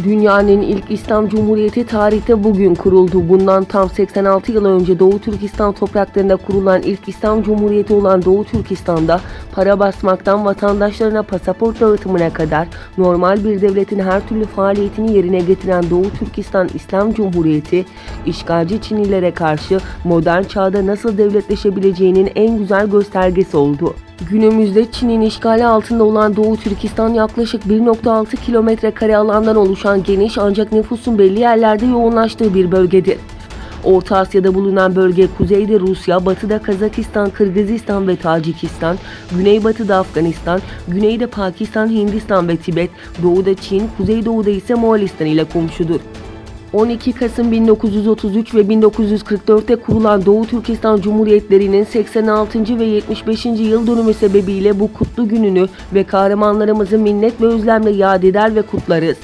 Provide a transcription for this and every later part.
Dünyanın ilk İslam Cumhuriyeti tarihte bugün kuruldu. Bundan tam 86 yıl önce Doğu Türkistan topraklarında kurulan ilk İslam Cumhuriyeti olan Doğu Türkistan'da para basmaktan vatandaşlarına pasaport dağıtımına kadar normal bir devletin her türlü faaliyetini yerine getiren Doğu Türkistan İslam Cumhuriyeti, işgalci Çinlilere karşı modern çağda nasıl devletleşebileceğinin en güzel göstergesi oldu. Günümüzde Çin'in işgali altında olan Doğu Türkistan yaklaşık 1,6 kilometre kare alandan oluşan geniş ancak nüfusun belli yerlerde yoğunlaştığı bir bölgedir. Orta Asya'da bulunan bölge kuzeyde Rusya, batıda Kazakistan, Kırgızistan ve Tacikistan, güneybatıda Afganistan, güneyde Pakistan, Hindistan ve Tibet, doğuda Çin, kuzeydoğuda ise Moğolistan ile komşudur. 12 Kasım 1933 ve 1944'te kurulan Doğu Türkistan Cumhuriyetlerinin 86. ve 75. yıl dönümü sebebiyle bu kutlu gününü ve kahramanlarımızı minnet ve özlemle yad eder ve kutlarız.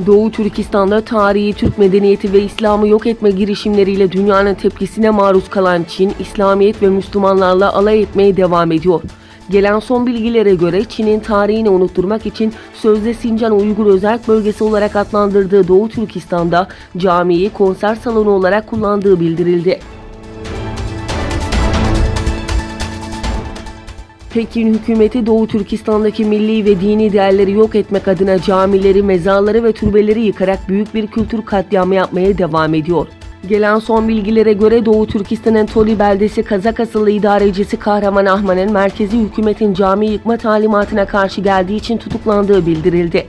Doğu Türkistan'da tarihi Türk medeniyeti ve İslam'ı yok etme girişimleriyle dünyanın tepkisine maruz kalan Çin, İslamiyet ve Müslümanlarla alay etmeye devam ediyor. Gelen son bilgilere göre Çin'in tarihini unutturmak için sözde Sincan Uygur Özerk Bölgesi olarak adlandırdığı Doğu Türkistan'da camiyi konser salonu olarak kullandığı bildirildi. Pekin hükümeti Doğu Türkistan'daki milli ve dini değerleri yok etmek adına camileri, mezarları ve türbeleri yıkarak büyük bir kültür katliamı yapmaya devam ediyor. Gelen son bilgilere göre Doğu Türkistan'ın Toli beldesi Kazak asıllı idarecisi Kahraman Ahman'ın merkezi hükümetin cami yıkma talimatına karşı geldiği için tutuklandığı bildirildi.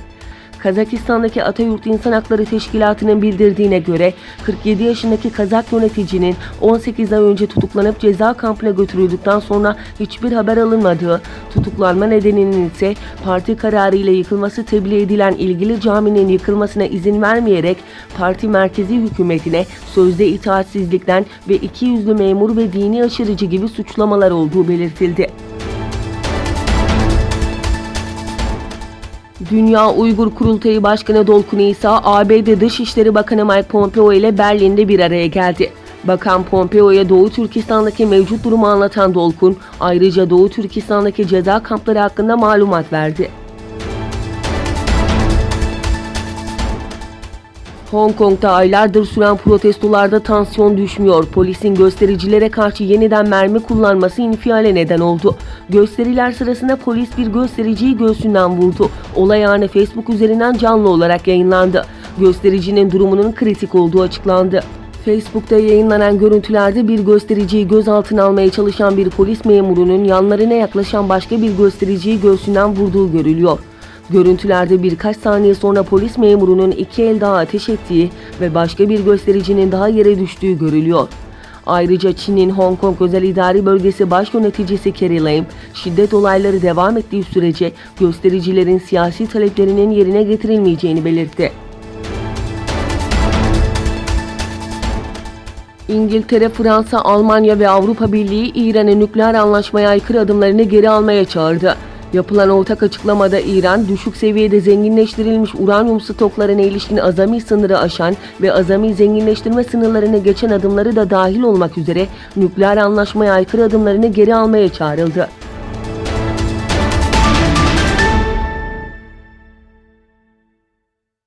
Kazakistan'daki Atayurt İnsan Hakları Teşkilatı'nın bildirdiğine göre 47 yaşındaki Kazak yöneticinin 18 ay önce tutuklanıp ceza kampına götürüldükten sonra hiçbir haber alınmadığı, tutuklanma nedeninin ise parti kararı ile yıkılması tebliğ edilen ilgili caminin yıkılmasına izin vermeyerek parti merkezi hükümetine sözde itaatsizlikten ve ikiyüzlü memur ve dini aşırıcı gibi suçlamalar olduğu belirtildi. Dünya Uygur Kurultayı Başkanı Dolkun İsa, ABD Dışişleri Bakanı Mike Pompeo ile Berlin'de bir araya geldi. Bakan Pompeo'ya Doğu Türkistan'daki mevcut durumu anlatan Dolkun, ayrıca Doğu Türkistan'daki ceza kampları hakkında malumat verdi. Hong Kong'da aylardır süren protestolarda tansiyon düşmüyor. Polisin göstericilere karşı yeniden mermi kullanması infiale neden oldu. Gösteriler sırasında polis bir göstericiyi göğsünden vurdu. Olay anı Facebook üzerinden canlı olarak yayınlandı. Göstericinin durumunun kritik olduğu açıklandı. Facebook'ta yayınlanan görüntülerde bir göstericiyi gözaltına almaya çalışan bir polis memurunun yanlarına yaklaşan başka bir göstericiyi göğsünden vurduğu görülüyor. Görüntülerde birkaç saniye sonra polis memurunun iki el daha ateş ettiği ve başka bir göstericinin daha yere düştüğü görülüyor. Ayrıca Çin'in Hong Kong Özel İdari Bölgesi Baş Yöneticisi Carrie Lam, şiddet olayları devam ettiği sürece göstericilerin siyasi taleplerinin yerine getirilmeyeceğini belirtti. İngiltere, Fransa, Almanya ve Avrupa Birliği İran'ı nükleer anlaşmaya aykırı adımlarını geri almaya çağırdı. Yapılan ortak açıklamada İran, düşük seviyede zenginleştirilmiş uranyum stoklarına ilişkin azami sınırı aşan ve azami zenginleştirme sınırlarını geçen adımları da dahil olmak üzere nükleer anlaşmaya aykırı adımlarını geri almaya çağrıldı.